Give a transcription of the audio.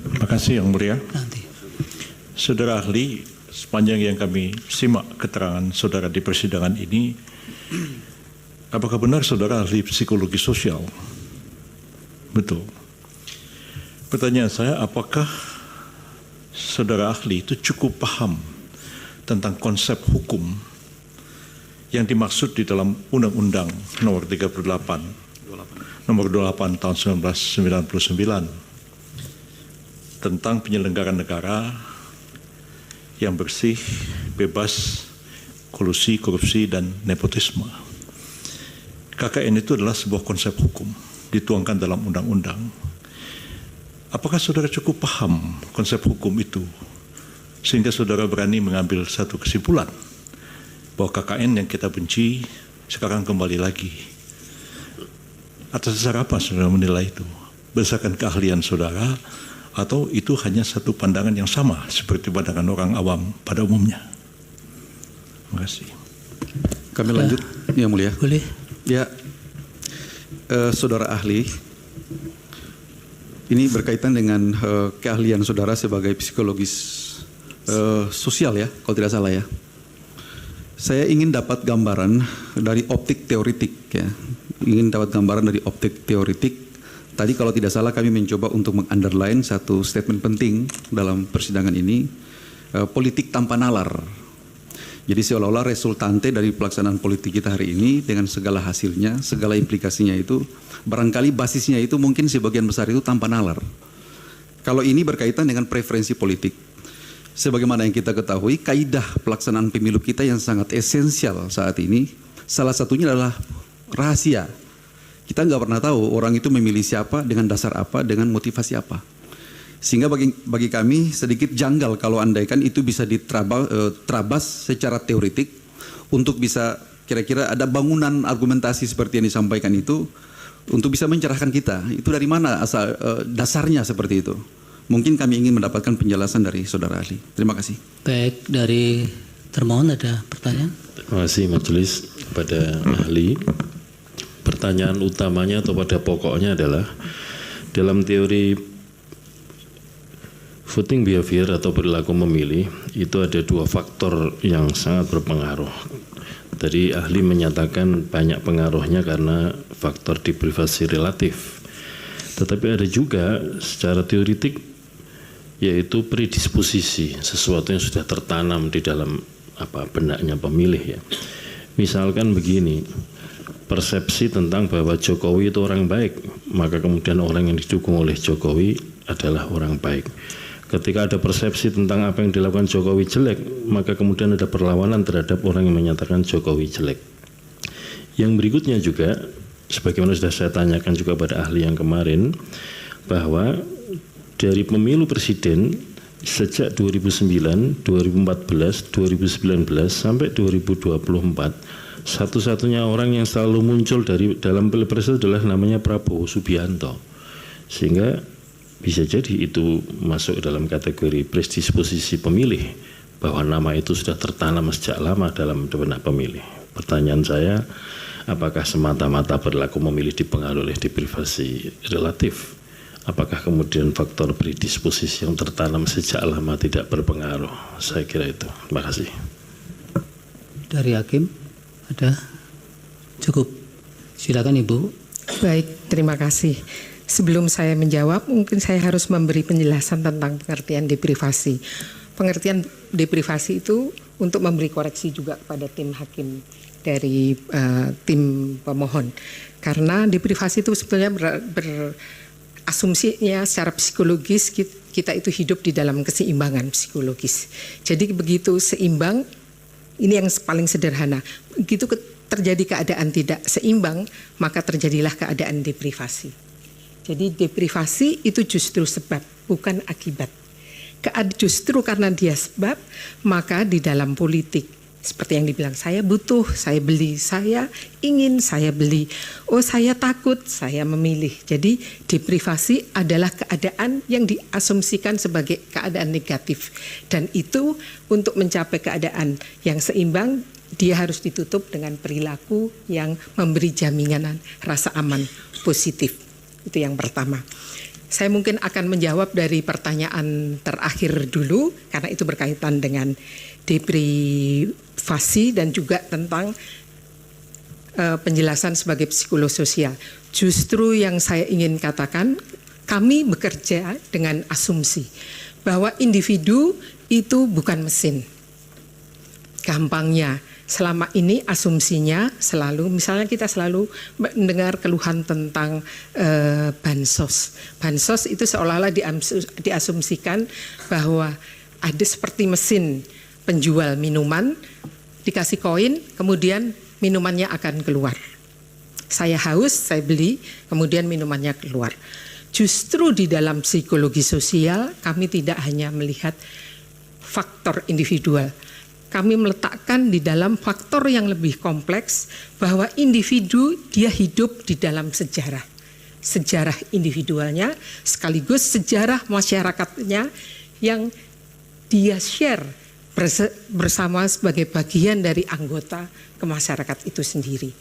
Terima kasih Yang Mulia. Nanti. Saudara ahli, sepanjang yang kami simak keterangan saudara di persidangan ini, apakah benar saudara ahli psikologi sosial? Betul. Pertanyaan saya, apakah saudara ahli itu cukup paham tentang konsep hukum yang dimaksud di dalam Undang-Undang Nomor 38 tahun 1999 tentang penyelenggaraan negara yang bersih, bebas, kolusi, korupsi, dan nepotisme. KKN itu adalah sebuah konsep hukum dituangkan dalam undang-undang. Apakah saudara cukup paham konsep hukum itu sehingga saudara berani mengambil satu kesimpulan bahwa KKN yang kita benci sekarang kembali lagi? Atas dasar apa saudara menilai itu? Berdasarkan keahlian saudara atau itu hanya satu pandangan yang sama seperti pandangan orang awam pada umumnya? Terima kasih. Kami lanjut, Yang Mulia. Boleh. Ya, saudara ahli, ini berkaitan dengan keahlian saudara sebagai psikologis sosial ya, kalau tidak salah ya. Saya ingin dapat gambaran dari optik teoritik ya. Tadi kalau tidak salah kami mencoba untuk meng-underline satu statement penting dalam persidangan ini, politik tanpa nalar. Jadi seolah-olah resultante dari pelaksanaan politik kita hari ini dengan segala hasilnya, segala implikasinya itu, barangkali basisnya itu mungkin sebagian besar itu tanpa nalar. Kalau ini berkaitan dengan preferensi politik. Sebagaimana yang kita ketahui, kaidah pelaksanaan pemilu kita yang sangat esensial saat ini, salah satunya adalah rahasia. Kita nggak pernah tahu orang itu memilih siapa, dengan dasar apa, dengan motivasi apa. Sehingga bagi kami sedikit janggal kalau andaikan itu bisa diterabas secara teoritik untuk bisa kira-kira ada bangunan argumentasi seperti yang disampaikan itu untuk bisa mencerahkan kita. Itu dari mana asal dasarnya seperti itu? Mungkin kami ingin mendapatkan penjelasan dari saudara ahli. Terima kasih. Baik, dari termohon ada pertanyaan? Terima kasih majelis kepada ahli. Pertanyaan utamanya atau pada pokoknya adalah dalam teori voting behavior atau perilaku memilih itu ada dua faktor yang sangat berpengaruh. Tadi ahli menyatakan banyak pengaruhnya karena faktor deprivasi relatif. Tetapi ada juga secara teoritik yaitu predisposisi, sesuatu yang sudah tertanam di dalam benaknya pemilih ya. Misalkan begini, persepsi tentang bahwa Jokowi itu orang baik, maka kemudian orang yang didukung oleh Jokowi adalah orang baik. Ketika ada persepsi tentang apa yang dilakukan Jokowi jelek, maka kemudian ada perlawanan terhadap orang yang menyatakan Jokowi jelek. Yang berikutnya juga, sebagaimana sudah saya tanyakan juga pada ahli yang kemarin, bahwa dari pemilu presiden sejak 2009, 2014, 2019 sampai 2024, satu-satunya orang yang selalu muncul dari dalam pilpres adalah namanya Prabowo Subianto. Sehingga bisa jadi itu masuk dalam kategori predisposisi pemilih, bahwa nama itu sudah tertanam sejak lama dalam benak pemilih. Pertanyaan saya, apakah semata-mata perilaku memilih dipengaruhi oleh deprivasi relatif? Apakah kemudian faktor predisposisi yang tertanam sejak lama tidak berpengaruh? Saya kira itu. Terima kasih. Dari hakim ada? Cukup. Silakan Ibu. Baik, terima kasih. Sebelum saya menjawab, mungkin saya harus memberi penjelasan tentang pengertian deprivasi. Pengertian deprivasi itu untuk memberi koreksi juga kepada tim hakim dari tim pemohon. Karena deprivasi itu sebetulnya asumsinya secara psikologis kita itu hidup di dalam keseimbangan psikologis. Jadi begitu seimbang, ini yang paling sederhana. Begitu terjadi keadaan tidak seimbang, maka terjadilah keadaan deprivasi. Jadi deprivasi itu justru sebab, bukan akibat. Justru karena dia sebab, maka di dalam politik, seperti yang dibilang, saya butuh, saya beli, saya ingin, saya beli. Oh, saya takut, saya memilih. Jadi deprivasi adalah keadaan yang diasumsikan sebagai keadaan negatif. Dan itu untuk mencapai keadaan yang seimbang, dia harus ditutup dengan perilaku yang memberi jaminan rasa aman positif. Itu yang pertama. Saya mungkin akan menjawab dari pertanyaan terakhir dulu, karena itu berkaitan dengan deprivasi dan juga tentang penjelasan sebagai psikolog sosial. Justru yang saya ingin katakan, kami bekerja dengan asumsi bahwa individu itu bukan mesin. Gampangnya, selama ini asumsinya selalu, misalnya kita selalu mendengar keluhan tentang bansos. Bansos itu seolah-olah diasumsikan bahwa ada seperti mesin penjual minuman, dikasih koin, kemudian minumannya akan keluar. Saya haus, saya beli, kemudian minumannya keluar. Justru di dalam psikologi sosial, kami tidak hanya melihat faktor individual. Kami meletakkan di dalam faktor yang lebih kompleks bahwa individu dia hidup di dalam sejarah. Sejarah individualnya sekaligus sejarah masyarakatnya yang dia share bersama sebagai bagian dari anggota ke masyarakat itu sendiri.